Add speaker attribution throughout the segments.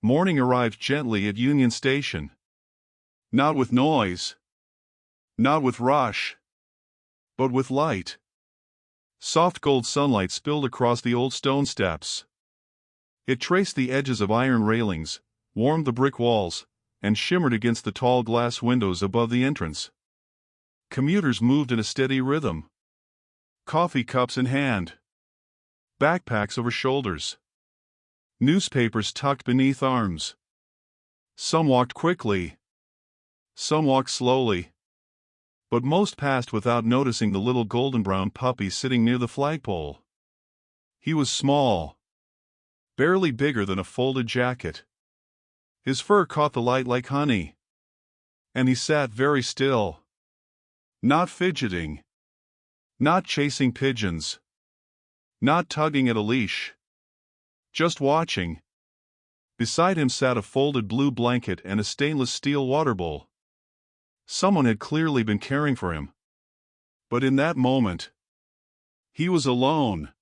Speaker 1: Morning arrived gently at Union Station. Not with noise, not with rush, but with light. Soft gold sunlight spilled across the old stone steps. It traced the edges of iron railings, warmed the brick walls, and shimmered against the tall glass windows above the entrance. Commuters moved in a steady rhythm, coffee cups in hand, backpacks over shoulders, newspapers tucked beneath arms. Some walked quickly, some walked slowly, but most passed without noticing the little golden-brown puppy sitting near the flagpole. He was small, barely bigger than a folded jacket. His fur caught the light like honey, and he sat very still, not fidgeting, not chasing pigeons, not tugging at a leash, just watching. Beside him sat a folded blue blanket and a stainless steel water bowl. Someone had clearly been caring for him. But in that moment, he was alone.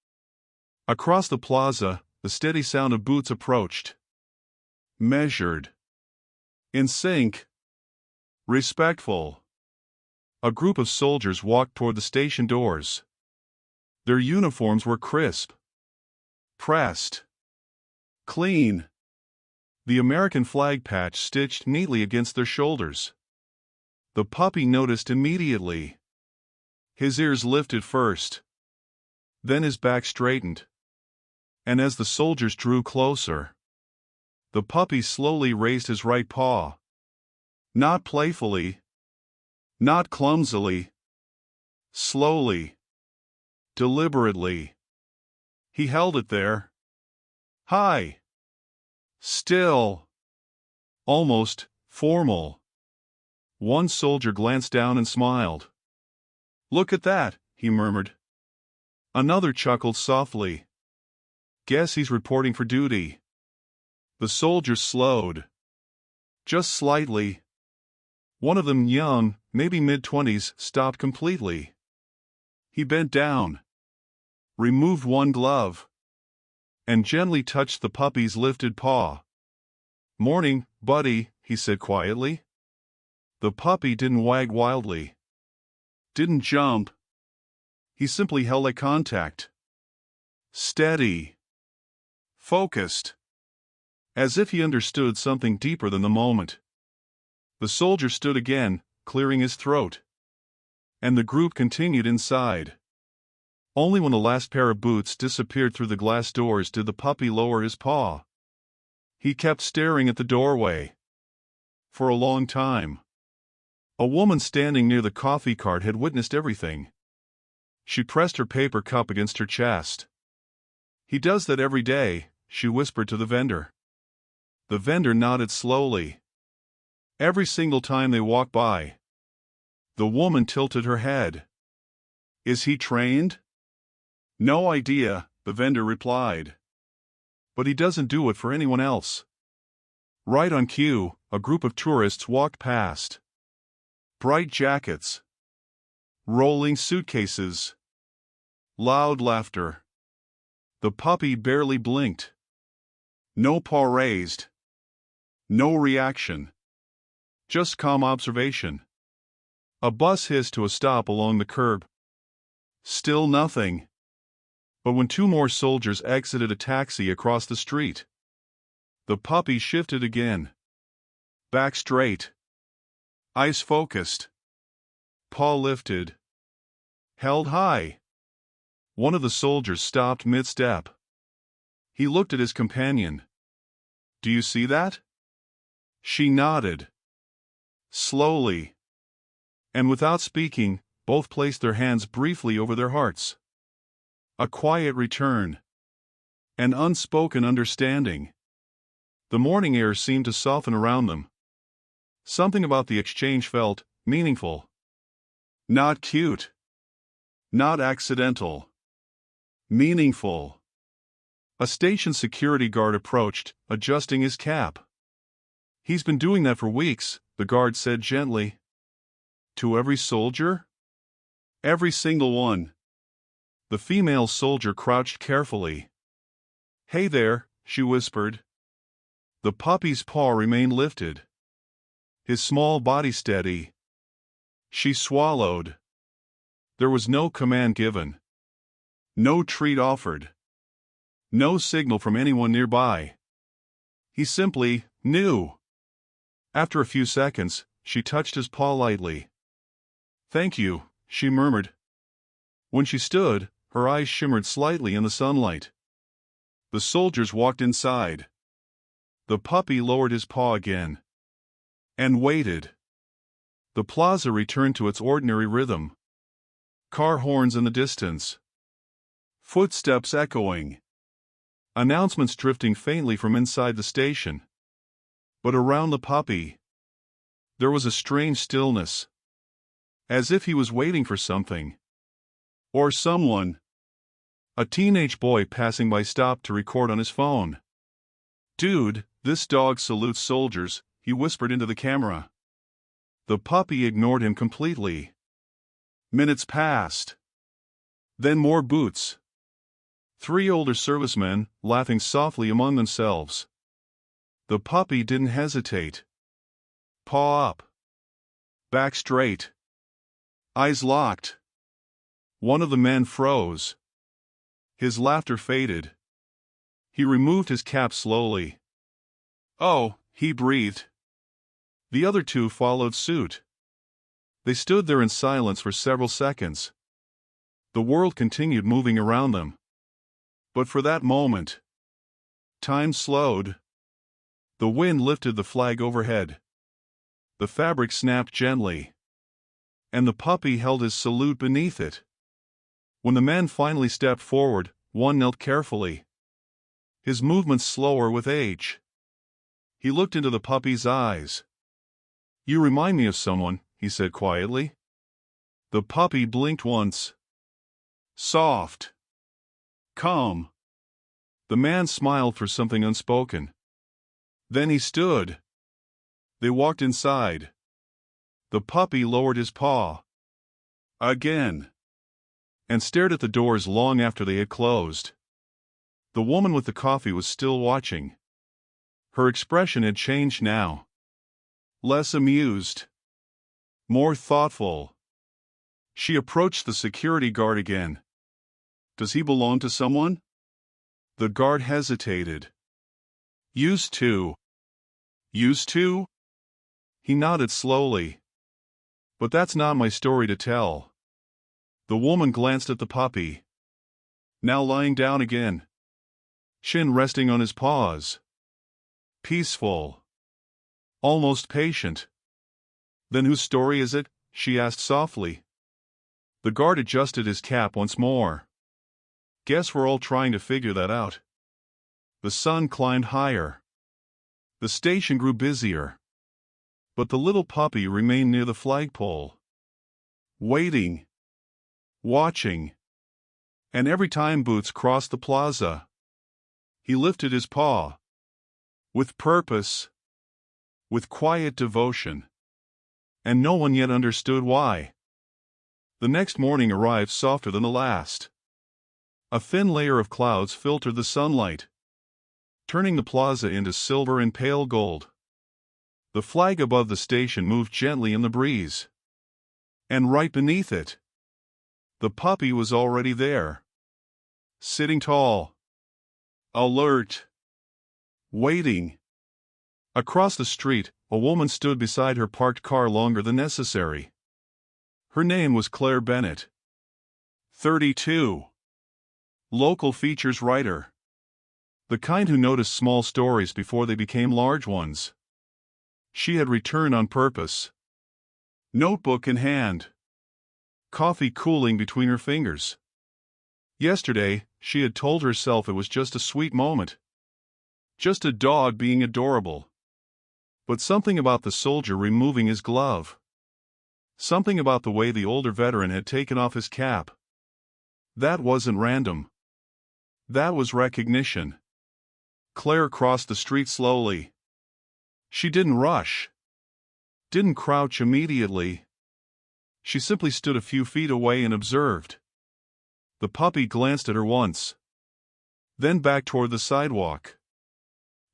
Speaker 1: Across the plaza, the steady sound of boots approached. Measured, in sync, respectful. A group of soldiers walked toward the station doors. Their uniforms were crisp, pressed, clean. The American flag patch stitched neatly against their shoulders. The puppy noticed immediately. His ears lifted first. Then his back straightened. And as the soldiers drew closer, the puppy slowly raised his right paw. Not playfully, not clumsily, slowly, deliberately. He held it there. High. Still. Almost formal. One soldier glanced down and smiled. "Look at that," he murmured. Another chuckled softly. "Guess he's reporting for duty." The soldiers slowed. Just slightly. One of them, young, maybe mid-20s, stopped completely. He bent down, removed one glove, and gently touched the puppy's lifted paw. "Morning, buddy," he said quietly. The puppy didn't wag wildly, didn't jump. He simply held eye contact. Steady. Focused. As if he understood something deeper than the moment. The soldier stood again, clearing his throat. And the group continued inside. Only when the last pair of boots disappeared through the glass doors did the puppy lower his paw. He kept staring at the doorway. For a long time. A woman standing near the coffee cart had witnessed everything. She pressed her paper cup against her chest. "He does that every day," she whispered to the vendor. The vendor nodded slowly. "Every single time they walk by." The woman tilted her head. "Is he trained?" "No idea," the vendor replied. "But he doesn't do it for anyone else." Right on cue, a group of tourists walked past. Bright jackets. Rolling suitcases. Loud laughter. The puppy barely blinked. No paw raised. No reaction. Just calm observation. A bus hissed to a stop along the curb. Still nothing. But when two more soldiers exited a taxi across the street, the puppy shifted again. Back straight. Eyes focused. Paw lifted. Held high. One of the soldiers stopped mid-step. He looked at his companion. "Do you see that?" She nodded. Slowly. And without speaking, both placed their hands briefly over their hearts. A quiet return. An unspoken understanding. The morning air seemed to soften around them. Something about the exchange felt meaningful. Not cute. Not accidental. Meaningful. A station security guard approached, adjusting his cap. "He's been doing that for weeks," the guard said gently. "To every soldier?" "Every single one." The female soldier crouched carefully. "Hey there," she whispered. The puppy's paw remained lifted, his small body steady. She swallowed. There was no command given, no treat offered, no signal from anyone nearby. He simply knew. After a few seconds, she touched his paw lightly. "Thank you," she murmured. When she stood, her eyes shimmered slightly in the sunlight. The soldiers walked inside. The puppy lowered his paw again and waited. The plaza returned to its ordinary rhythm. Car horns in the distance, footsteps echoing, announcements drifting faintly from inside the station. But around the puppy, there was a strange stillness, as if he was waiting for something or someone. A teenage boy passing by stopped to record on his phone. "Dude, this dog salutes soldiers," he whispered into the camera. The puppy ignored him completely. Minutes passed. Then more boots. 3 older servicemen, laughing softly among themselves. The puppy didn't hesitate. Paw up. Back straight. Eyes locked. One of the men froze. His laughter faded. He removed his cap slowly. "Oh," he breathed. The other 2 followed suit. They stood there in silence for several seconds. The world continued moving around them. But for that moment, time slowed. The wind lifted the flag overhead. The fabric snapped gently, and the puppy held his salute beneath it. When the men finally stepped forward, one knelt carefully, his movements slower with age. He looked into the puppy's eyes. "You remind me of someone," he said quietly. The puppy blinked once. Soft. Calm. The man smiled for something unspoken. Then he stood. They walked inside. The puppy lowered his paw again and stared at the doors long after they had closed. The woman with the coffee was still watching. Her expression had changed now. Less amused, more thoughtful. She approached the security guard again. "Does he belong to someone?" The guard hesitated. "Used to." "Used to?" He nodded slowly. "But that's not my story to tell." The woman glanced at the puppy, now lying down again, chin resting on his paws. Peaceful. Almost patient. "Then whose story is it?" she asked softly. The guard adjusted his cap once more. "Guess we're all trying to figure that out." The sun climbed higher. The station grew busier. But the little puppy remained near the flagpole, waiting, watching. And every time Boots crossed the plaza, he lifted his paw. With purpose. With quiet devotion. And no one yet understood why. The next morning arrived softer than the last. A thin layer of clouds filtered the sunlight, turning the plaza into silver and pale gold. The flag above the station moved gently in the breeze. And right beneath it, the puppy was already there. Sitting tall. Alert. Waiting. Across the street, a woman stood beside her parked car longer than necessary. Her name was Claire Bennett. 32. Local features writer. The kind who noticed small stories before they became large ones. She had returned on purpose. Notebook in hand. Coffee cooling between her fingers. Yesterday, she had told herself it was just a sweet moment. Just a dog being adorable. But something about the soldier removing his glove. Something about the way the older veteran had taken off his cap. That wasn't random. That was recognition. Claire crossed the street slowly. She didn't rush. Didn't crouch immediately. She simply stood a few feet away and observed. The puppy glanced at her once. Then back toward the sidewalk.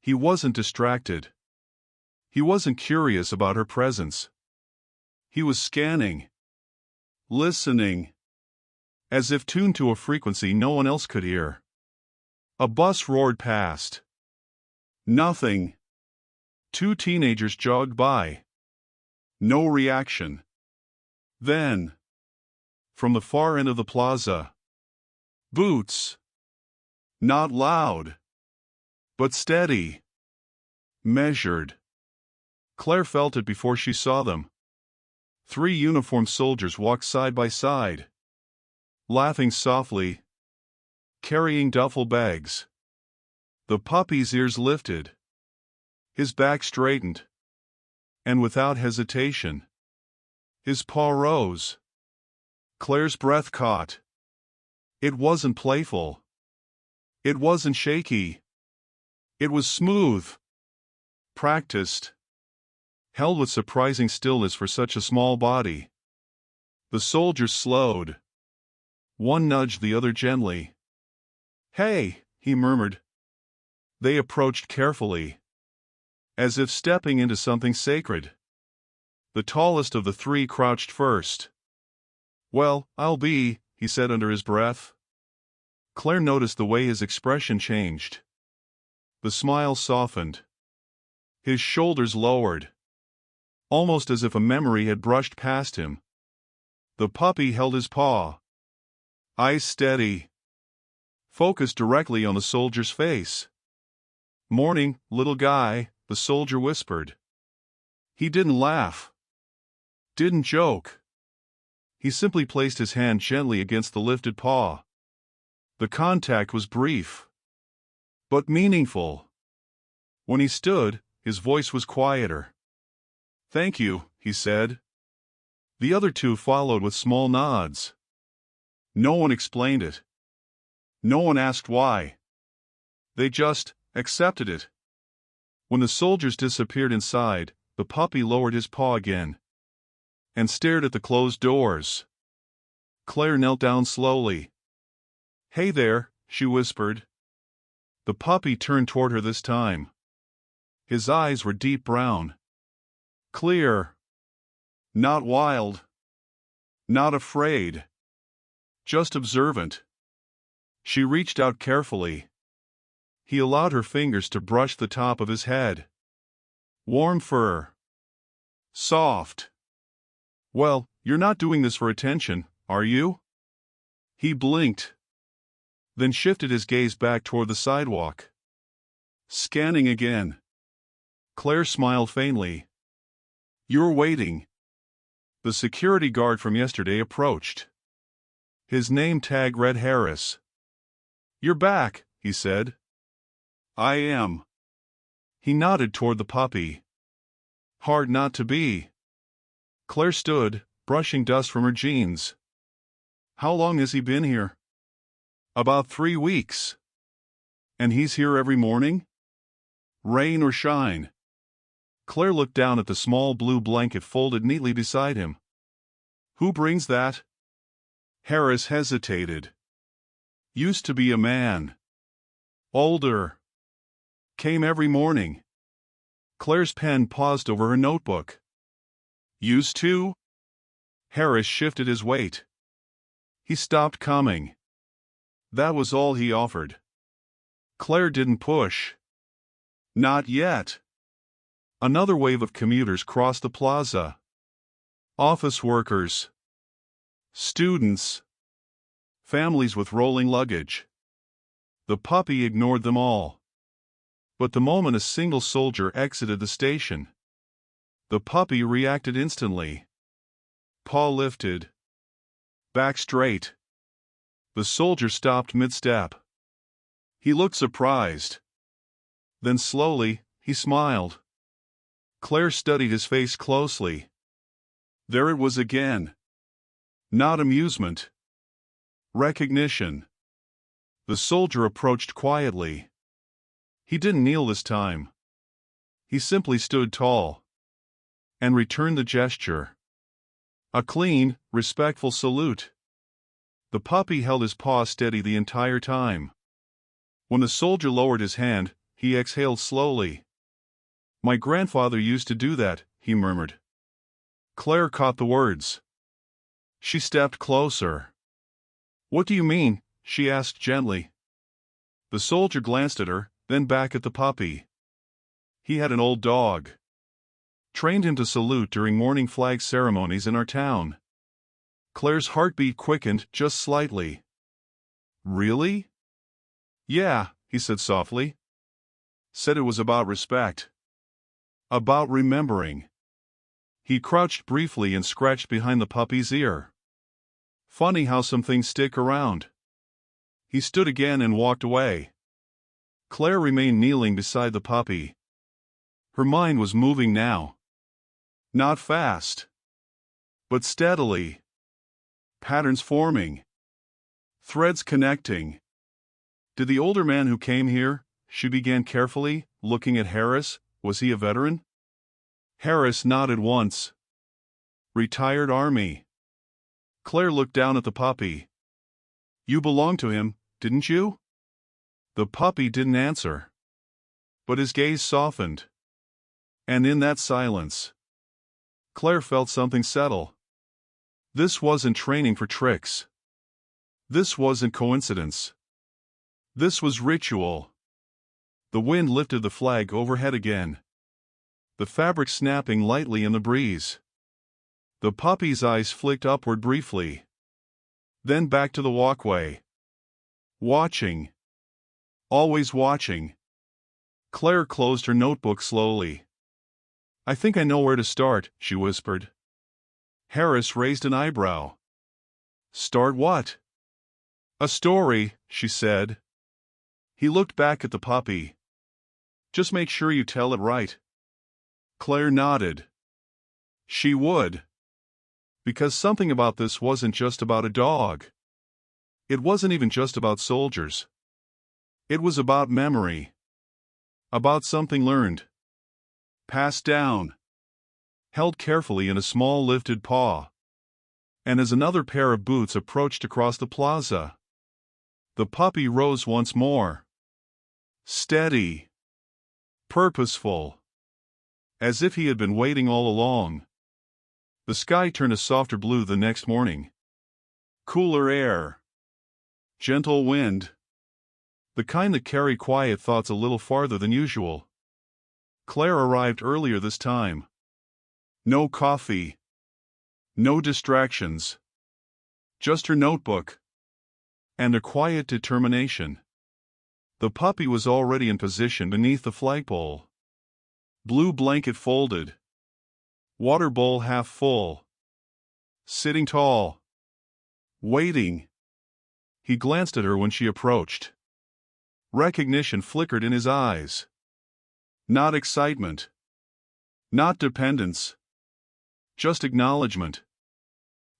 Speaker 1: He wasn't distracted. He wasn't curious about her presence. He was scanning, listening, as if tuned to a frequency no one else could hear. A bus roared past. Nothing. Two teenagers jogged by. No reaction. Then, from the far end of the plaza, boots. Not loud, but steady, measured. Claire felt it before she saw them. 3 uniformed soldiers walked side by side, laughing softly, carrying duffel bags. The puppy's ears lifted, his back straightened, and without hesitation, his paw rose. Claire's breath caught. It wasn't playful. It wasn't shaky. It was smooth, practiced, held with surprising stillness for such a small body. The soldiers slowed. One nudged the other gently. "Hey," he murmured. They approached carefully, as if stepping into something sacred. The tallest of the 3 crouched first. "Well, I'll be," he said under his breath. Claire noticed the way his expression changed. The smile softened. His shoulders lowered, almost as if a memory had brushed past him. The puppy held his paw, eyes steady, focused directly on the soldier's face. "Morning, little guy," the soldier whispered. He didn't laugh, didn't joke. He simply placed his hand gently against the lifted paw. The contact was brief, but meaningful. When he stood, his voice was quieter. "Thank you," he said. The other 2 followed with small nods. No one explained it. No one asked why. They just accepted it. When the soldiers disappeared inside, the puppy lowered his paw again and stared at the closed doors. Claire knelt down slowly. "Hey there," she whispered. The puppy turned toward her this time. His eyes were deep brown, clear, not wild, not afraid, just observant. She reached out carefully. He allowed her fingers to brush the top of his head. Warm fur. Soft. "Well, you're not doing this for attention, are you?" He blinked, then shifted his gaze back toward the sidewalk. Scanning again. Claire smiled faintly. "You're waiting." The security guard from yesterday approached. His name tag read Harris. "You're back," he said. "I am." He nodded toward the puppy. "Hard not to be." Claire stood, brushing dust from her jeans. "How long has he been here?" "About 3 weeks." "And he's here every morning?" "Rain or shine." Claire looked down at the small blue blanket folded neatly beside him. "Who brings that?" Harris hesitated. "Used to be a man. Older. Came every morning." Claire's pen paused over her notebook. "Used to?" Harris shifted his weight. He stopped coming. That was all he offered. Claire didn't push. Not yet. Another wave of commuters crossed the plaza. Office workers. Students. Families with rolling luggage. The puppy ignored them all. But the moment a single soldier exited the station, the puppy reacted instantly. Paw lifted. Back straight. The soldier stopped mid-step. He looked surprised. Then slowly, he smiled. Claire studied his face closely. There it was again. Not amusement. Recognition. The soldier approached quietly. He didn't kneel this time. He simply stood tall and returned the gesture. A clean, respectful salute. The puppy held his paw steady the entire time. When the soldier lowered his hand, he exhaled slowly. My grandfather used to do that, he murmured. Claire caught the words. She stepped closer. What do you mean? She asked gently. The soldier glanced at her, then back at the puppy. He had an old dog. Trained him to salute during morning flag ceremonies in our town. Claire's heartbeat quickened just slightly. Really? Yeah, he said softly. Said it was about respect. About remembering. He crouched briefly and scratched behind the puppy's ear. Funny how some things stick around. He stood again and walked away. Claire remained kneeling beside the puppy. Her mind was moving now. Not fast. But steadily. Patterns forming. Threads connecting. Did the older man who came here, she began carefully, looking at Harris, was he a veteran? Harris nodded once. Retired Army. Claire looked down at the puppy. You belonged to him, didn't you? The puppy didn't answer. But his gaze softened. And in that silence, Claire felt something settle. This wasn't training for tricks. This wasn't coincidence. This was ritual. The wind lifted the flag overhead again. The fabric snapping lightly in the breeze. The puppy's eyes flicked upward briefly. Then back to the walkway. Watching. Always watching. Claire closed her notebook slowly. I think I know where to start, she whispered. Harris raised an eyebrow. Start what? A story, she said. He looked back at the puppy. Just make sure you tell it right. Claire nodded. She would. Because something about this wasn't just about a dog. It wasn't even just about soldiers. It was about memory. About something learned. Passed down. Held carefully in a small lifted paw. And as another pair of boots approached across the plaza, the puppy rose once more. Steady. Purposeful. As if he had been waiting all along. The sky turned a softer blue the next morning. Cooler air. Gentle wind. The kind that carry quiet thoughts a little farther than usual. Claire arrived earlier this time. No coffee. No distractions. Just her notebook. And a quiet determination. The puppy was already in position beneath the flagpole. Blue blanket folded. Water bowl half full. Sitting tall. Waiting. He glanced at her when she approached. Recognition flickered in his eyes. Not excitement. Not dependence. Just acknowledgement.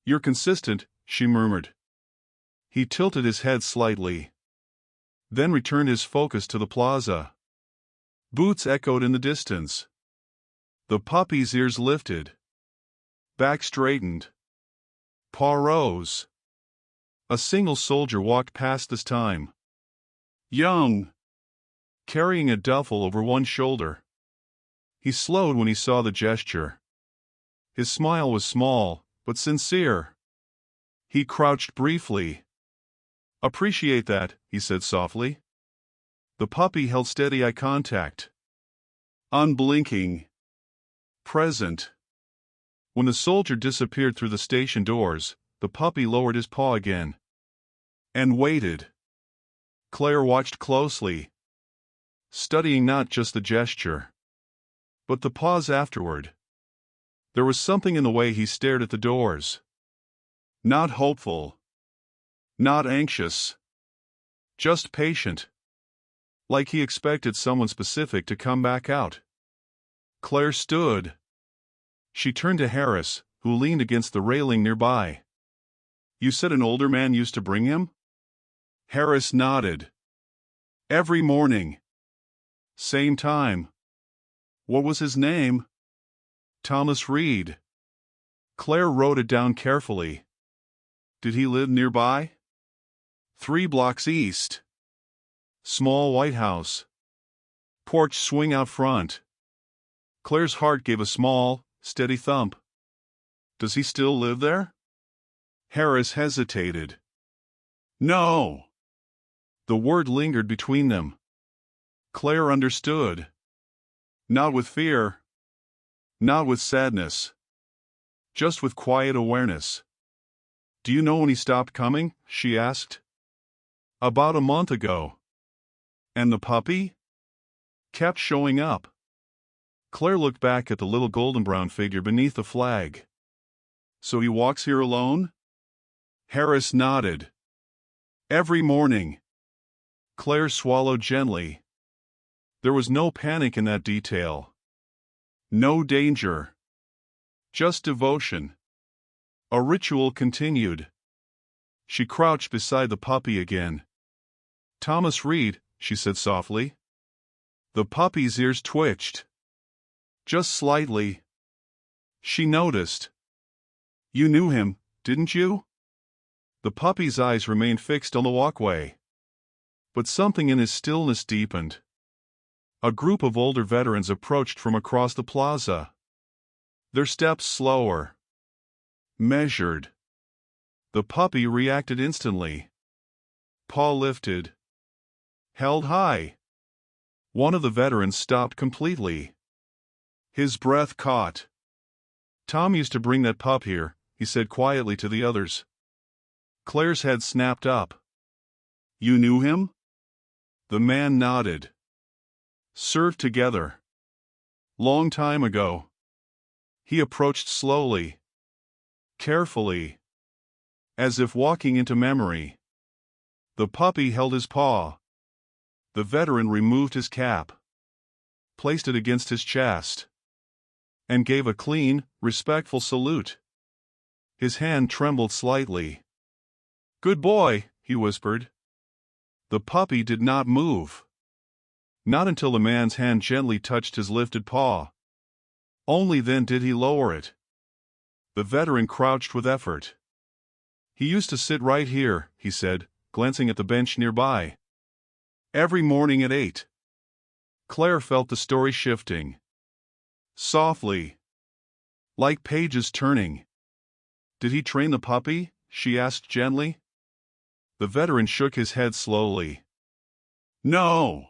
Speaker 1: You're consistent, she murmured. He tilted his head slightly. Then returned his focus to the plaza. Boots echoed in the distance. The puppy's ears lifted. Back straightened. Paw rose. A single soldier walked past this time. Young. Carrying a duffel over one shoulder. He slowed when he saw the gesture. His smile was small, but sincere. He crouched briefly. Appreciate that, he said softly. The puppy held steady eye contact. Unblinking. Present. When the soldier disappeared through the station doors, the puppy lowered his paw again. And waited. Claire watched closely. Studying not just the gesture, but the pause afterward. There was something in the way he stared at the doors. Not hopeful. Not anxious. Just patient. Like he expected someone specific to come back out. Claire stood. She turned to Harris, who leaned against the railing nearby. You said an older man used to bring him? Harris nodded. Every morning. Same time. What was his name? Thomas Reed. Claire wrote it down carefully. Did he live nearby? 3 blocks east. Small white house. Porch swing out front. Claire's heart gave a small, steady thump. Does he still live there? Harris hesitated. No. The word lingered between them. Claire understood. Not with fear. Not with sadness. Just with quiet awareness. Do you know when he stopped coming? She asked. About a month ago. And the puppy? Kept showing up. Claire looked back at the little golden-brown figure beneath the flag. So he walks here alone? Harris nodded. Every morning. Claire swallowed gently. There was no panic in that detail. No danger. Just devotion. A ritual continued. She crouched beside the puppy again. Thomas Reed, she said softly. The puppy's ears twitched. Just slightly. She noticed. You knew him, didn't you? The puppy's eyes remained fixed on the walkway. But something in his stillness deepened. A group of older veterans approached from across the plaza. Their steps slower. Measured. The puppy reacted instantly. Paw lifted. Held high. One of the veterans stopped completely. His breath caught. Tom used to bring that pup here, he said quietly to the others. Claire's head snapped up. You knew him? The man nodded. Served together. Long time ago. He approached slowly. Carefully. As if walking into memory. The puppy held his paw. The veteran removed his cap. Placed it against his chest. And gave a clean, respectful salute. His hand trembled slightly. Good boy, he whispered. The puppy did not move. Not until the man's hand gently touched his lifted paw. Only then did he lower it. The veteran crouched with effort. He used to sit right here, he said, glancing at the bench nearby. Every morning at 8. Claire felt the story shifting. Softly. Like pages turning. Did he train the puppy? She asked gently. The veteran shook his head slowly. No.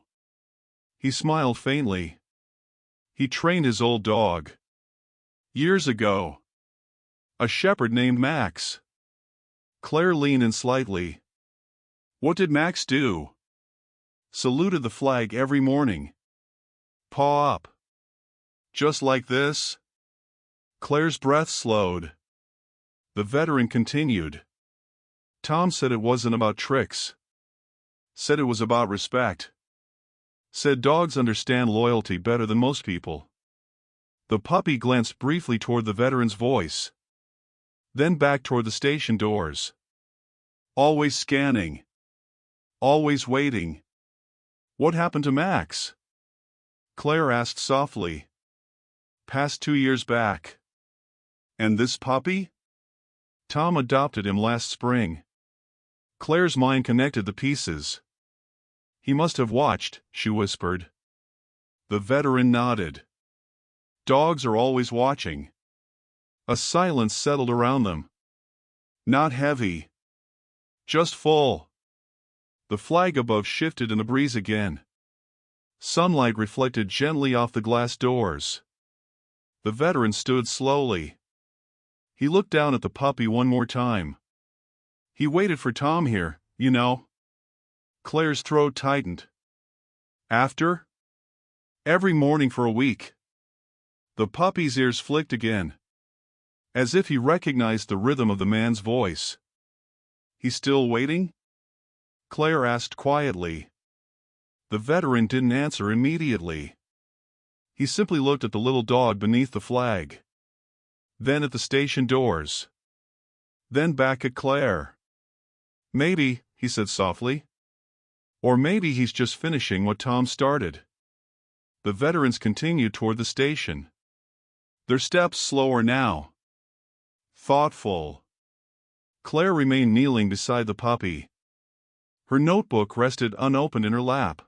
Speaker 1: He smiled faintly. He trained his old dog. Years ago. A shepherd named Max. Claire leaned in slightly. What did Max do? Saluted the flag every morning. Paw up. Just like this? Claire's breath slowed. The veteran continued. Tom said it wasn't about tricks. Said it was about respect. Said dogs understand loyalty better than most people. The puppy glanced briefly toward the veteran's voice. Then back toward the station doors. Always scanning. Always waiting. What happened to Max? Claire asked softly. Past 2 years back. And this puppy? Tom adopted him last spring. Claire's mind connected the pieces. He must have watched, she whispered. The veteran nodded. Dogs are always watching. A silence settled around them. Not heavy. Just full. The flag above shifted in the breeze again. Sunlight reflected gently off the glass doors. The veteran stood slowly. He looked down at the puppy one more time. He waited for Tom here, you know. Claire's throat tightened. After? Every morning for a week. The puppy's ears flicked again. As if he recognized the rhythm of the man's voice. He's still waiting? Claire asked quietly. The veteran didn't answer immediately. He simply looked at the little dog beneath the flag. Then at the station doors. Then back at Claire. Maybe, he said softly. Or maybe he's just finishing what Tom started. The veterans continued toward the station. Their steps slower now. Thoughtful. Claire remained kneeling beside the puppy. Her notebook rested unopened in her lap.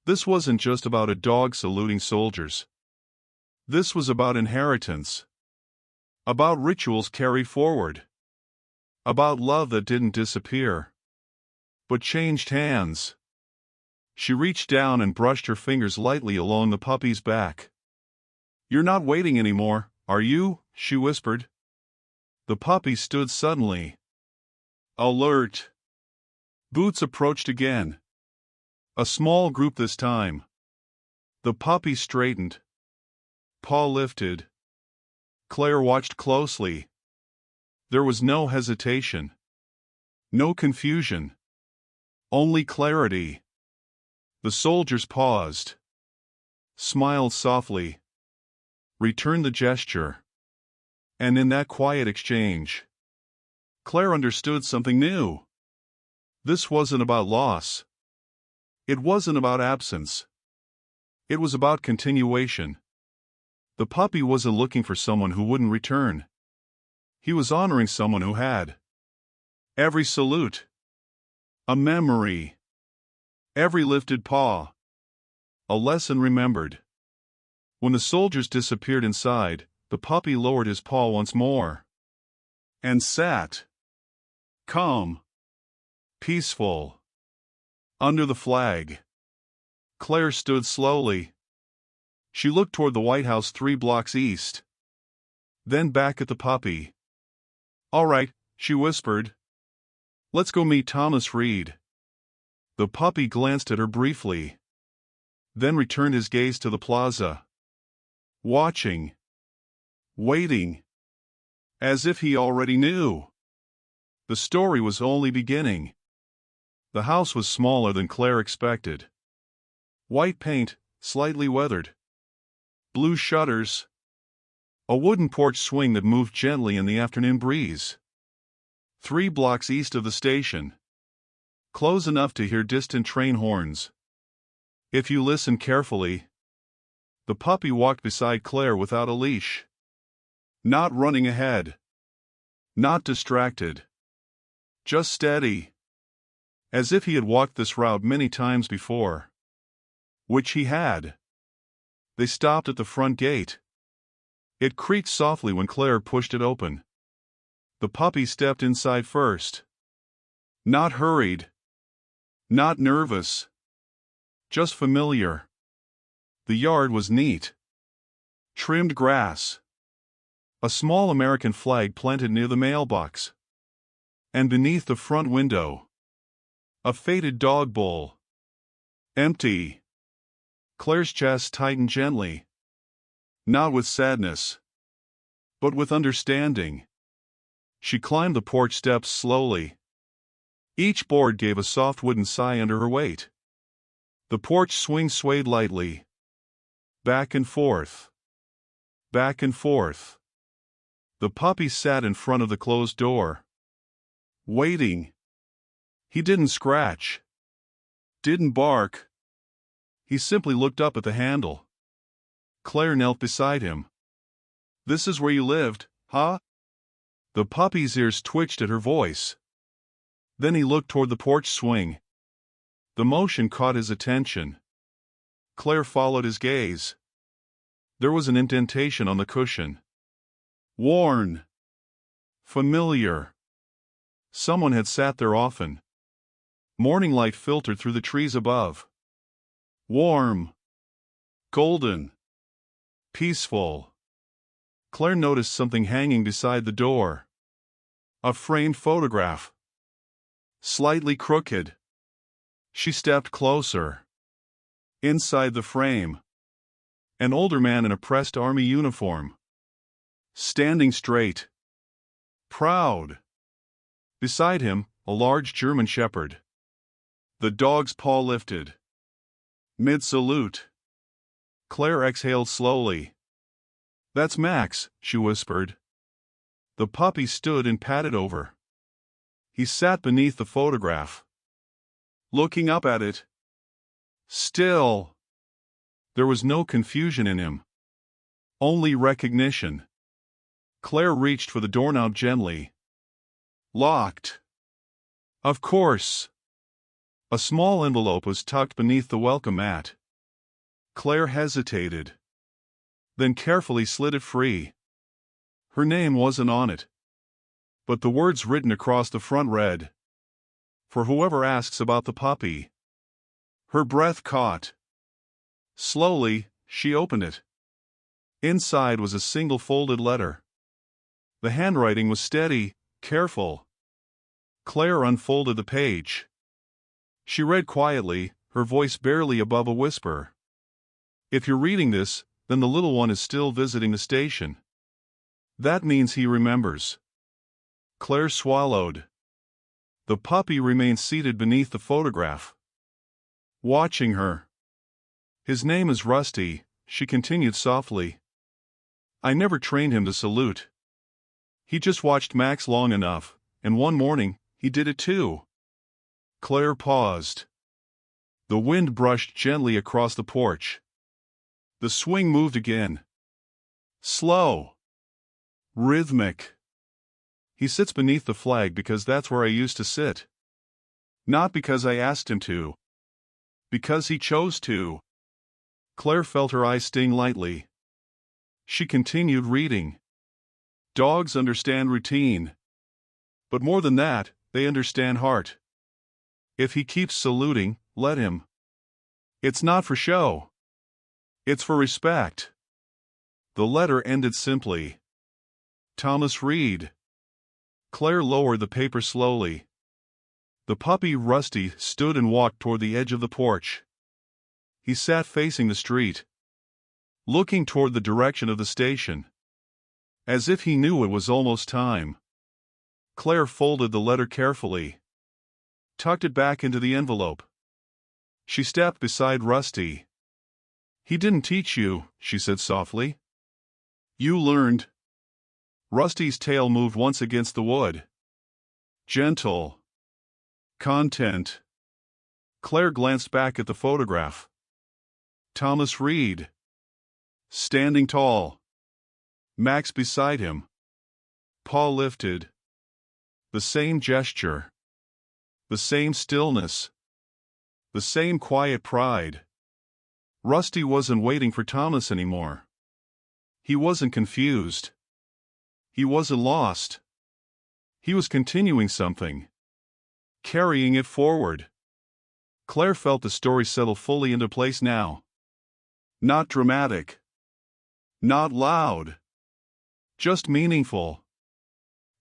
Speaker 1: This wasn't just about a dog saluting soldiers. This was about inheritance. About rituals carried forward. About love that didn't disappear, but changed hands. She reached down and brushed her fingers lightly along the puppy's back. "You're not waiting anymore, are you?" she whispered. The puppy stood suddenly, alert. Boots approached again. A small group this time. The puppy straightened. Paw lifted. Claire watched closely. There was no hesitation. No confusion. Only clarity. The soldiers paused. Smiled softly. Returned the gesture. And in that quiet exchange, Claire understood something new. This wasn't about loss. It wasn't about absence. It was about continuation. The puppy wasn't looking for someone who wouldn't return. He was honoring someone who had. Every salute. A memory. Every lifted paw. A lesson remembered. When the soldiers disappeared inside, the puppy lowered his paw once more. And sat. Calm. Peaceful. Under the flag. Claire stood slowly. She looked toward the White House 3 blocks east. Then back at the puppy. "All right," she whispered. "Let's go meet Thomas Reed." The puppy glanced at her briefly. Then returned his gaze to the plaza. Watching. Waiting. As if he already knew. The story was only beginning. The house was smaller than Claire expected. White paint, slightly weathered. Blue shutters. A wooden porch swing that moved gently in the afternoon breeze. 3 blocks east of the station. Close enough to hear distant train horns. If you listen carefully. The puppy walked beside Claire without a leash. Not running ahead. Not distracted. Just steady. As if he had walked this route many times before. Which he had. They stopped at the front gate. It creaked softly when Claire pushed it open. The puppy stepped inside first. Not hurried. Not nervous. Just familiar. The yard was neat. Trimmed grass. A small American flag planted near the mailbox. And beneath the front window, a faded dog bowl. Empty. Claire's chest tightened gently. Not with sadness, but with understanding. She climbed the porch steps slowly. Each board gave a soft wooden sigh under her weight. The porch swing swayed lightly. Back and forth. Back and forth. The puppy sat in front of the closed door. Waiting. He didn't scratch. Didn't bark. He simply looked up at the handle. Claire knelt beside him. "This is where you lived, huh?" The puppy's ears twitched at her voice. Then he looked toward the porch swing. The motion caught his attention. Claire followed his gaze. There was an indentation on the cushion. Worn. Familiar. Someone had sat there often. Morning light filtered through the trees above. Warm. Golden. Peaceful. Claire noticed something hanging beside the door. A framed photograph. Slightly crooked. She stepped closer. Inside the frame, an older man in a pressed army uniform. Standing straight. Proud. Beside him, a large German shepherd. The dog's paw lifted. Mid-salute. Claire exhaled slowly. "That's Max," she whispered. The puppy stood and patted over. He sat beneath the photograph, looking up at it. Still. There was no confusion in him. Only recognition. Claire reached for the doorknob gently. Locked. Of course. A small envelope was tucked beneath the welcome mat. Claire hesitated, then carefully slid it free. Her name wasn't on it, but the words written across the front read, "For whoever asks about the puppy." Her breath caught. Slowly, she opened it. Inside was a single folded letter. The handwriting was steady, careful. Claire unfolded the page. She read quietly, her voice barely above a whisper. "If you're reading this, then the little one is still visiting the station. That means he remembers." Claire swallowed. The puppy remained seated beneath the photograph, watching her. "His name is Rusty," she continued softly. "I never trained him to salute. He just watched Max long enough, and one morning, he did it too." Claire paused. The wind brushed gently across the porch. The swing moved again. Slow. Rhythmic. "He sits beneath the flag because that's where I used to sit. Not because I asked him to. Because he chose to." Claire felt her eyes sting lightly. She continued reading. "Dogs understand routine. But more than that, they understand heart. If he keeps saluting, let him. It's not for show. It's for respect." The letter ended simply. "Thomas Reed." Claire lowered the paper slowly. The puppy Rusty stood and walked toward the edge of the porch. He sat facing the street, looking toward the direction of the station, as if he knew it was almost time. Claire folded the letter carefully, tucked it back into the envelope. She stepped beside Rusty. "He didn't teach you," she said softly. "You learned." Rusty's tail moved once against the wood. Gentle. Content. Claire glanced back at the photograph. Thomas Reed. Standing tall. Max beside him. Paw lifted. The same gesture. The same stillness. The same quiet pride. Rusty wasn't waiting for Thomas anymore. He wasn't confused. He wasn't lost. He was continuing something. Carrying it forward. Claire felt the story settle fully into place now. Not dramatic. Not loud. Just meaningful.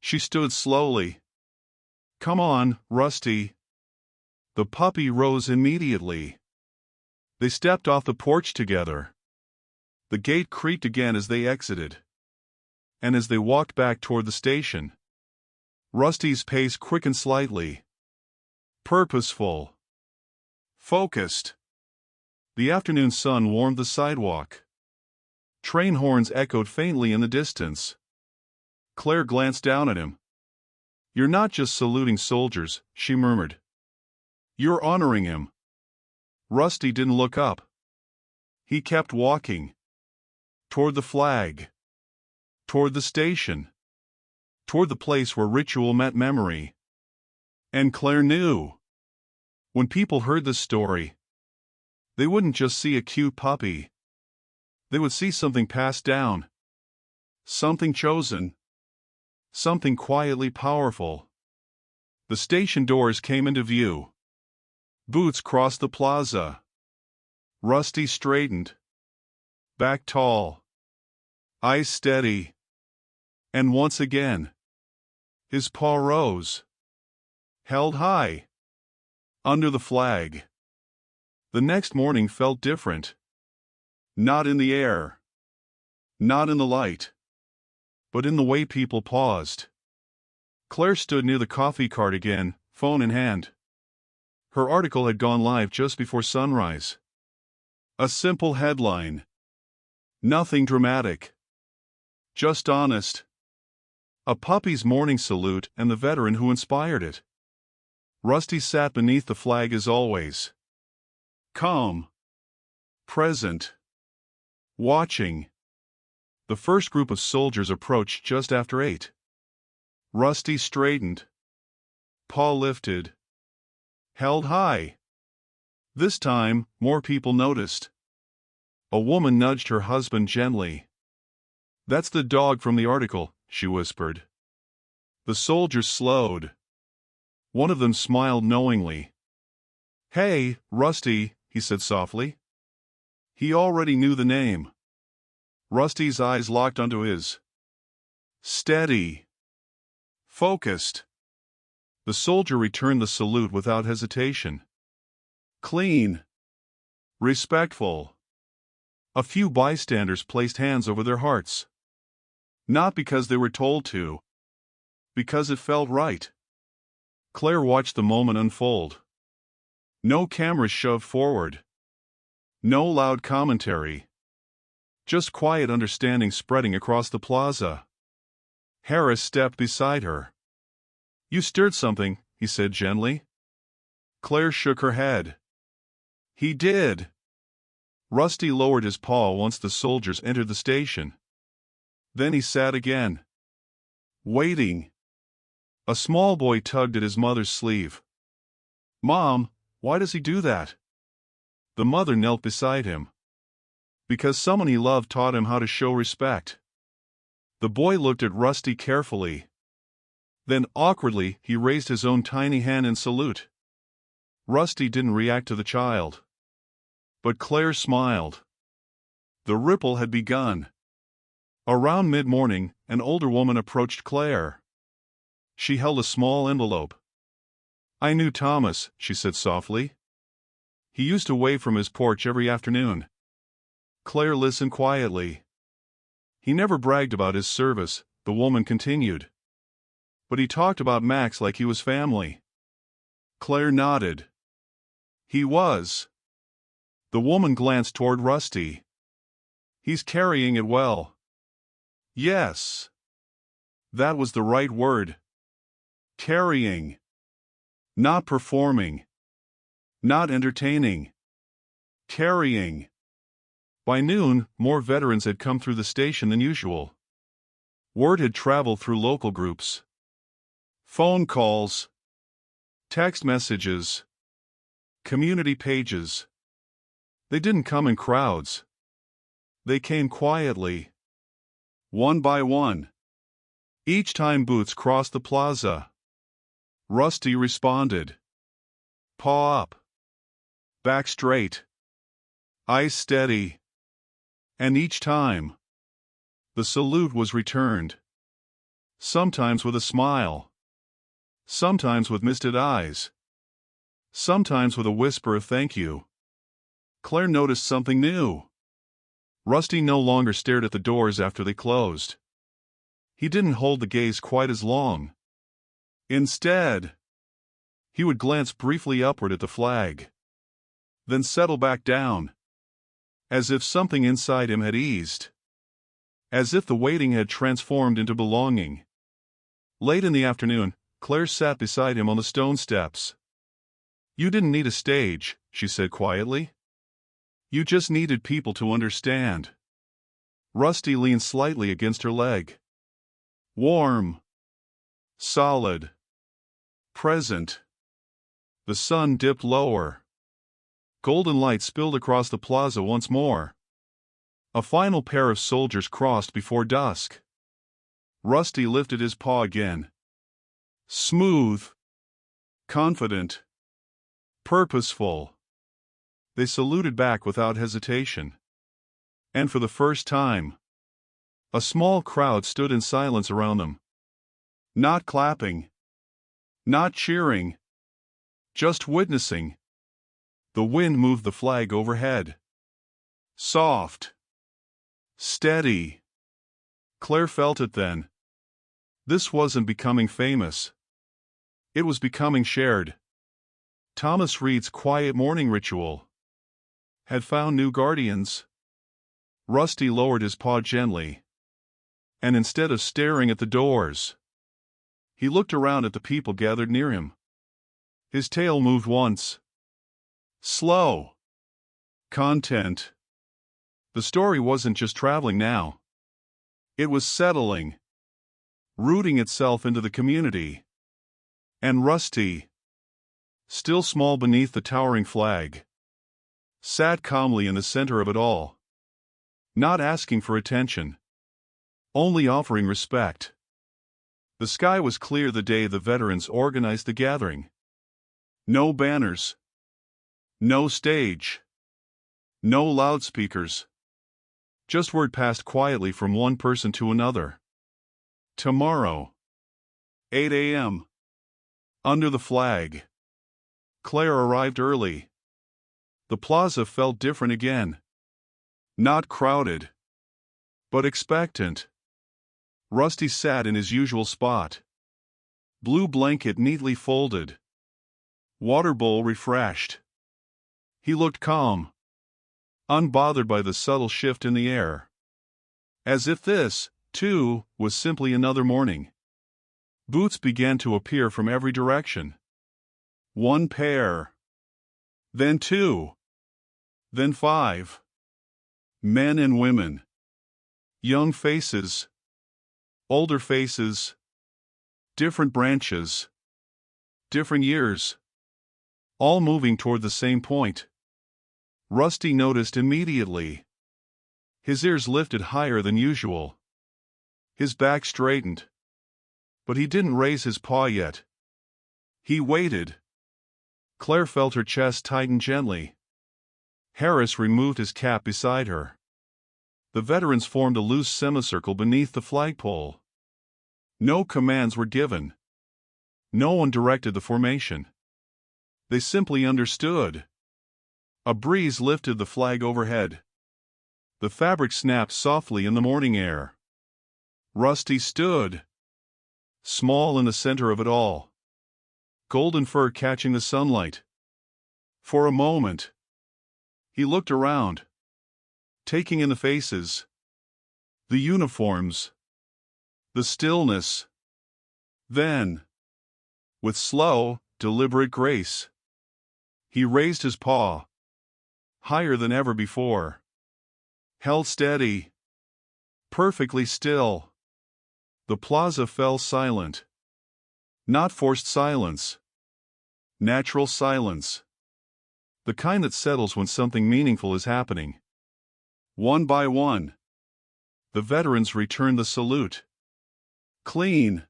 Speaker 1: She stood slowly. "Come on, Rusty." The puppy rose immediately. They stepped off the porch together. The gate creaked again as they exited. And as they walked back toward the station, Rusty's pace quickened slightly. Purposeful. Focused. The afternoon sun warmed the sidewalk. Train horns echoed faintly in the distance. Claire glanced down at him. "You're not just saluting soldiers," she murmured. "You're honoring him." Rusty didn't look up. He kept walking. Toward the flag. Toward the station. Toward the place where ritual met memory. And Claire knew. When people heard this story, they wouldn't just see a cute puppy. They would see something passed down. Something chosen. Something quietly powerful. The station doors came into view. Boots crossed the plaza. Rusty straightened. Back tall. Eyes steady. And once again, his paw rose. Held high. Under the flag. The next morning felt different. Not in the air. Not in the light. But in the way people paused. Claire stood near the coffee cart again, phone in hand. Her article had gone live just before sunrise. A simple headline. Nothing dramatic. Just honest. A puppy's morning salute and the veteran who inspired it. Rusty sat beneath the flag as always. Calm. Present. Watching. The first group of soldiers approached just after 8. Rusty straightened. Paw lifted. Held high. This time, more people noticed. A woman nudged her husband gently. "That's the dog from the article," she whispered. The soldiers slowed. One of them smiled knowingly. "Hey, Rusty," he said softly. He already knew the name. Rusty's eyes locked onto his. Steady. Focused. The soldier returned the salute without hesitation. Clean. Respectful. A few bystanders placed hands over their hearts. Not because they were told to. Because it felt right. Claire watched the moment unfold. No cameras shoved forward. No loud commentary. Just quiet understanding spreading across the plaza. Harris stepped beside her. "You stirred something," he said gently. Claire shook her head. "He did." Rusty lowered his paw once the soldiers entered the station. Then he sat again. Waiting. A small boy tugged at his mother's sleeve. "Mom, why does he do that?" The mother knelt beside him. "Because someone he loved taught him how to show respect." The boy looked at Rusty carefully. Then, awkwardly, he raised his own tiny hand in salute. Rusty didn't react to the child. But Claire smiled. The ripple had begun. Around mid-morning, an older woman approached Claire. She held a small envelope. "I knew Thomas," she said softly. "He used to wave from his porch every afternoon." Claire listened quietly. "He never bragged about his service," the woman continued. "But he talked about Max like he was family." Claire nodded. "He was." The woman glanced toward Rusty. "He's carrying it well." Yes. That was the right word. Carrying. Not performing. Not entertaining. Carrying. By noon, more veterans had come through the station than usual. Word had traveled through local groups. Phone calls. Text messages. Community pages. They didn't come in crowds. They came quietly. One by one. Each time boots crossed the plaza. Rusty responded. Paw up. Back straight. Eyes steady. And each time, the salute was returned. Sometimes with a smile. Sometimes with misted eyes. Sometimes with a whisper of thank you. Claire noticed something new. Rusty no longer stared at the doors after they closed. He didn't hold the gaze quite as long. Instead, he would glance briefly upward at the flag, then settle back down, as if something inside him had eased, as if the waiting had transformed into belonging. Late in the afternoon, Claire sat beside him on the stone steps. "You didn't need a stage," she said quietly. "You just needed people to understand." Rusty leaned slightly against her leg. Warm. Solid. Present. The sun dipped lower. Golden light spilled across the plaza once more. A final pair of soldiers crossed before dusk. Rusty lifted his paw again. Smooth. Confident. Purposeful. They saluted back without hesitation. And for the first time, a small crowd stood in silence around them. Not clapping. Not cheering. Just witnessing. The wind moved the flag overhead. Soft. Steady. Claire felt it then. This wasn't becoming famous. It was becoming shared. Thomas Reed's quiet morning ritual had found new guardians. Rusty lowered his paw gently, and instead of staring at the doors, he looked around at the people gathered near him. His tail moved once. Slow. Content. The story wasn't just traveling now. It was settling, rooting itself into the community. And Rusty, still small beneath the towering flag, sat calmly in the center of it all. not asking for attention, only offering respect. The sky was clear the day the veterans organized the gathering. No banners. No stage. No loudspeakers. Just word passed quietly from one person to another. Tomorrow. 8 a.m. Under the flag. Claire arrived early. The plaza felt different again. Not crowded, but expectant. Rusty sat in his usual spot. Blue blanket neatly folded. Water bowl refreshed. He looked calm, unbothered by the subtle shift in the air. As if this, too, was simply another morning. Boots began to appear from every direction. One pair. Then two. Then 5. Men and women. Young faces. Older faces. Different branches. Different years. All moving toward the same point. Rusty noticed immediately. His ears lifted higher than usual. His back straightened. But he didn't raise his paw yet. He waited. Claire felt her chest tighten gently. Harris removed his cap beside her. The veterans formed a loose semicircle beneath the flagpole. No commands were given. No one directed the formation. They simply understood. A breeze lifted the flag overhead. The fabric snapped softly in the morning air. Rusty stood, small in the center of it all, golden fur catching the sunlight. For a moment, he looked around, taking in the faces, the uniforms, the stillness. Then, with slow, deliberate grace, he raised his paw, higher than ever before, held steady, perfectly still. The plaza fell silent. Not forced silence. Natural silence. The kind that settles when something meaningful is happening. One by one, the veterans returned the salute. Clean.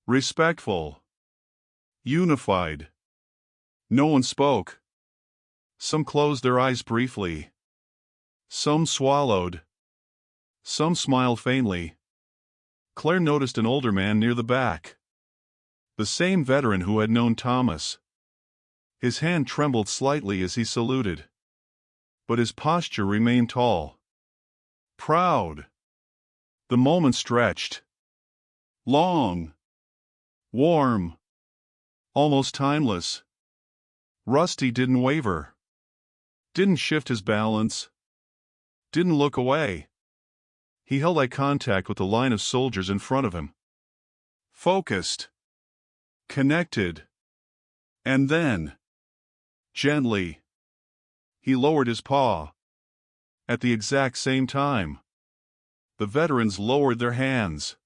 Speaker 1: Respectful. Unified. No one spoke. Some closed their eyes briefly. Some swallowed. Some smiled faintly. Claire noticed an older man near the back. The same veteran who had known Thomas. His hand trembled slightly as he saluted. But his posture remained tall. Proud. The moment stretched. Long. Warm. Almost timeless. Rusty didn't waver. Didn't shift his balance. Didn't look away. He held eye contact with the line of soldiers in front of him. Focused. Connected. And then, gently, he lowered his paw. At the exact same time, the veterans lowered their hands.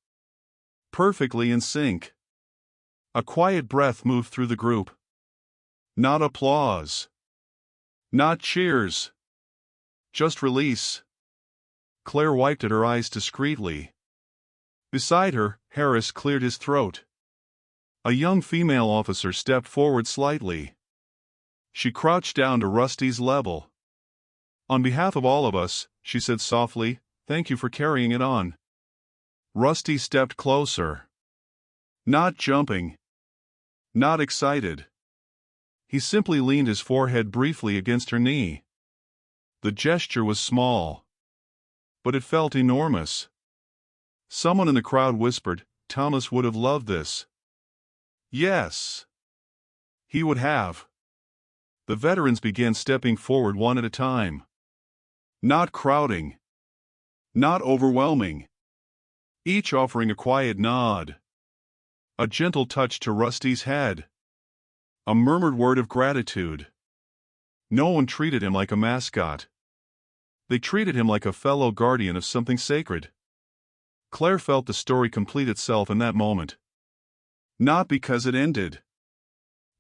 Speaker 1: Perfectly in sync. A quiet breath moved through the group. Not applause. Not cheers. Just release. Claire wiped at her eyes discreetly. Beside her, Harris cleared his throat. A young female officer stepped forward slightly. She crouched down to Rusty's level. On behalf of all of us, she said softly, "Thank you for carrying it on." Rusty stepped closer. Not jumping. Not excited. He simply leaned his forehead briefly against her knee. The gesture was small, but it felt enormous. Someone in the crowd whispered, "Thomas would have loved this." Yes. He would have. The veterans began stepping forward one at a time. Not crowding. Not overwhelming. Each offering a quiet nod. A gentle touch to Rusty's head. A murmured word of gratitude. No one treated him like a mascot. They treated him like a fellow guardian of something sacred. Claire felt the story complete itself in that moment. Not because it ended,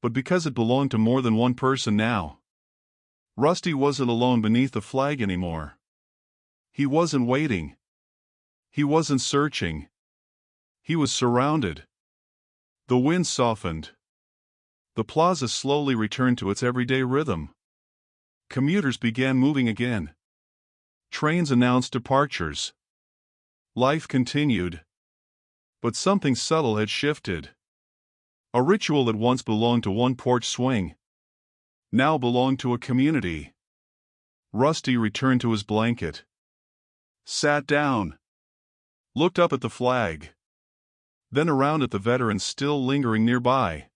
Speaker 1: but because it belonged to more than one person now. Rusty wasn't alone beneath the flag anymore. He wasn't waiting. He wasn't searching. He was surrounded. The wind softened. The plaza slowly returned to its everyday rhythm. Commuters began moving again. Trains announced departures. Life continued. But something subtle had shifted. A ritual that once belonged to one porch swing now belonged to a community. Rusty returned to his blanket. Sat down. Looked up at the flag. Then around at the veterans still lingering nearby.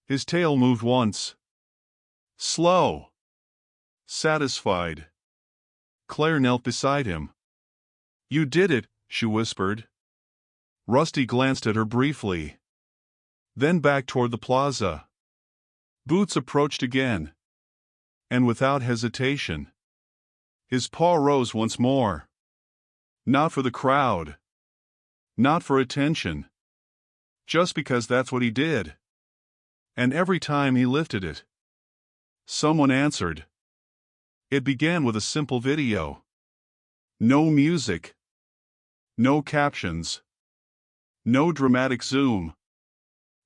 Speaker 1: His tail moved once. Slow. Satisfied. Claire knelt beside him. You did it, she whispered. Rusty glanced at her briefly. Then back toward the plaza. Boots approached again. And without hesitation. His paw rose once more. Not for the crowd. Not for attention. Just because that's what he did. And every time he lifted it, someone answered. It began with a simple video. No music. No captions. No dramatic zoom.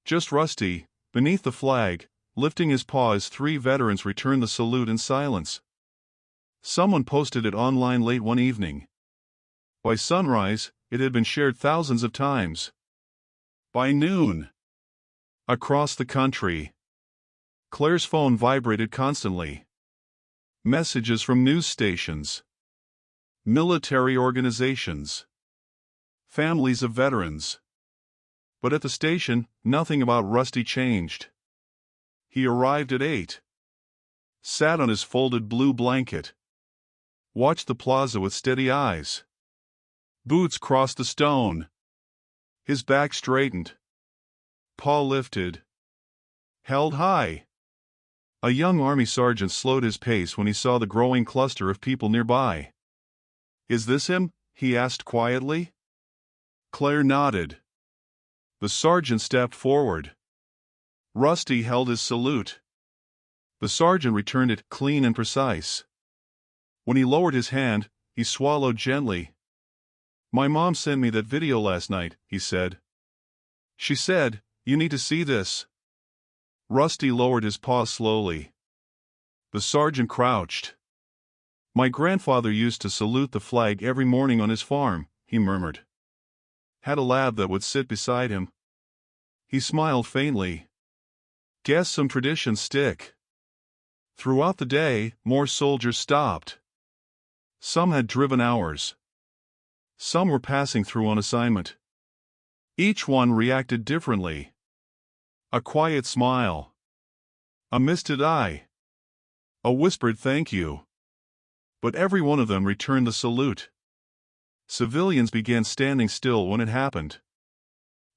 Speaker 1: Just Rusty, beneath the flag, lifting his paw as 3 veterans returned the salute in silence. Someone posted it online late one evening. By sunrise, it had been shared thousands of times. By noon, across the country, Claire's phone vibrated constantly. Messages from news stations, military organizations, families of veterans. But at the station, nothing about Rusty changed. He arrived at 8. Sat on his folded blue blanket. Watched the plaza with steady eyes. Boots crossed the stone. His back straightened. Paw lifted. Held high. A young army sergeant slowed his pace when he saw the growing cluster of people nearby. Is this him? He asked quietly. Claire nodded. The sergeant stepped forward. Rusty held his salute. The sergeant returned it clean and precise. When he lowered his hand, he swallowed gently. My mom sent me that video last night, he said. She said, you need to see this. Rusty lowered his paw slowly. The sergeant crouched. My grandfather used to salute the flag every morning on his farm, he murmured. Had a lab that would sit beside him. He smiled faintly. Guess some traditions stick. Throughout the day, more soldiers stopped. Some had driven hours. Some were passing through on assignment. Each one reacted differently. A quiet smile. A misted eye. A whispered thank you. But every one of them returned the salute. Civilians began standing still when it happened.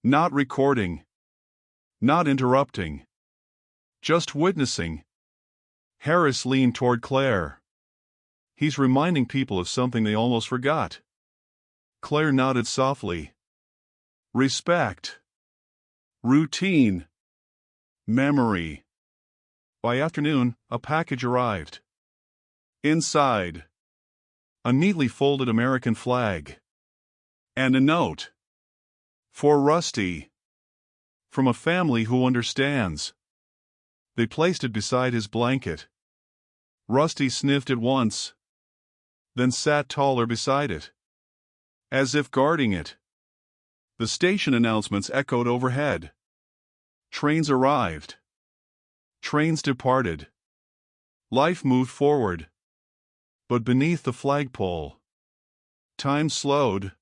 Speaker 1: Not recording. Not interrupting. Just witnessing. Harris leaned toward Claire. He's reminding people of something they almost forgot. Claire nodded softly. Respect. Routine. Memory. By afternoon, a package arrived. Inside, a neatly folded American flag. And a note. For Rusty. From a family who understands. They placed it beside his blanket. Rusty sniffed it once. Then sat taller beside it. As if guarding it. The station announcements echoed overhead. Trains arrived. Trains departed. Life moved forward. But beneath the flagpole, time slowed.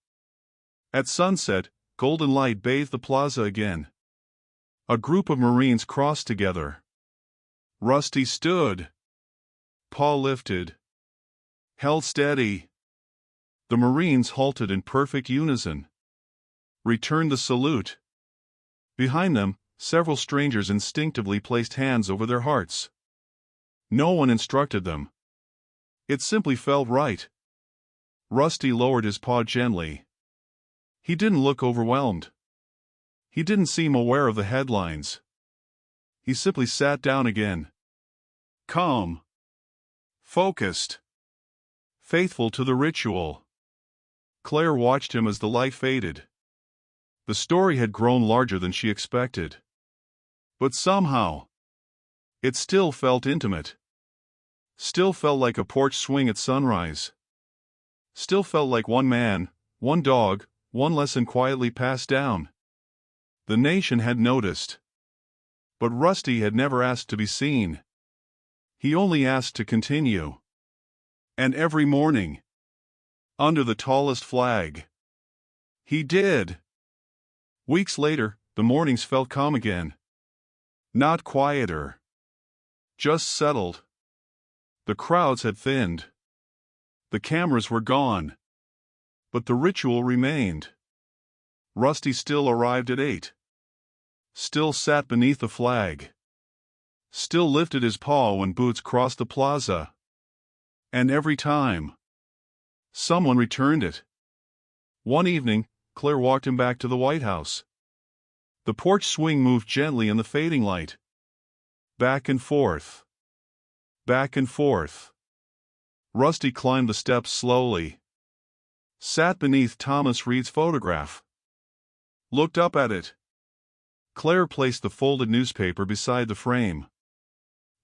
Speaker 1: At sunset, golden light bathed the plaza again. A group of Marines crossed together. Rusty stood. Paw lifted. Held steady. The Marines halted in perfect unison. Returned the salute. Behind them, several strangers instinctively placed hands over their hearts. No one instructed them. It simply felt right. Rusty lowered his paw gently. He didn't look overwhelmed. He didn't seem aware of the headlines. He simply sat down again. Calm. Focused. faithful to the ritual. Claire watched him as the light faded. The story had grown larger than she expected. But somehow, it still felt intimate. Still felt like a porch swing at sunrise. Still felt like one man, one dog, one lesson quietly passed down. The nation had noticed. But Rusty had never asked to be seen. He only asked to continue. And every morning, under the tallest flag, he did. Weeks later, the mornings felt calm again. Not quieter. Just settled. The crowds had thinned. The cameras were gone. But the ritual remained. Rusty still arrived at 8. Still sat beneath the flag. Still lifted his paw when Boots crossed the plaza. And every time, someone returned it. One evening, Claire walked him back to the White House. The porch swing moved gently in the fading light. Back and forth. Back and forth. Rusty climbed the steps slowly. Sat beneath Thomas Reed's photograph. Looked up at it. Claire placed the folded newspaper beside the frame.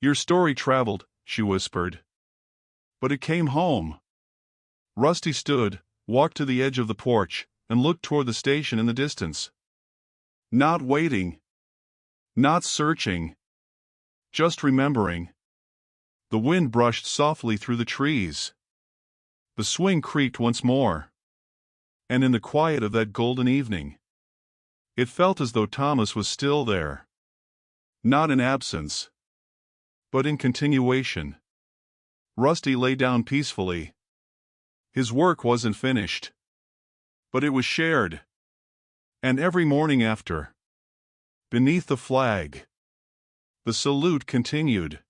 Speaker 1: "Your story traveled," she whispered. "But it came home." Rusty stood, walked to the edge of the porch, and looked toward the station in the distance. Not waiting. Not searching. Just remembering. The wind brushed softly through the trees. The swing creaked once more. And in the quiet of that golden evening, it felt as though Thomas was still there. Not in absence, but in continuation. Rusty lay down peacefully. His work wasn't finished, but it was shared. And every morning after, beneath the flag, the salute continued.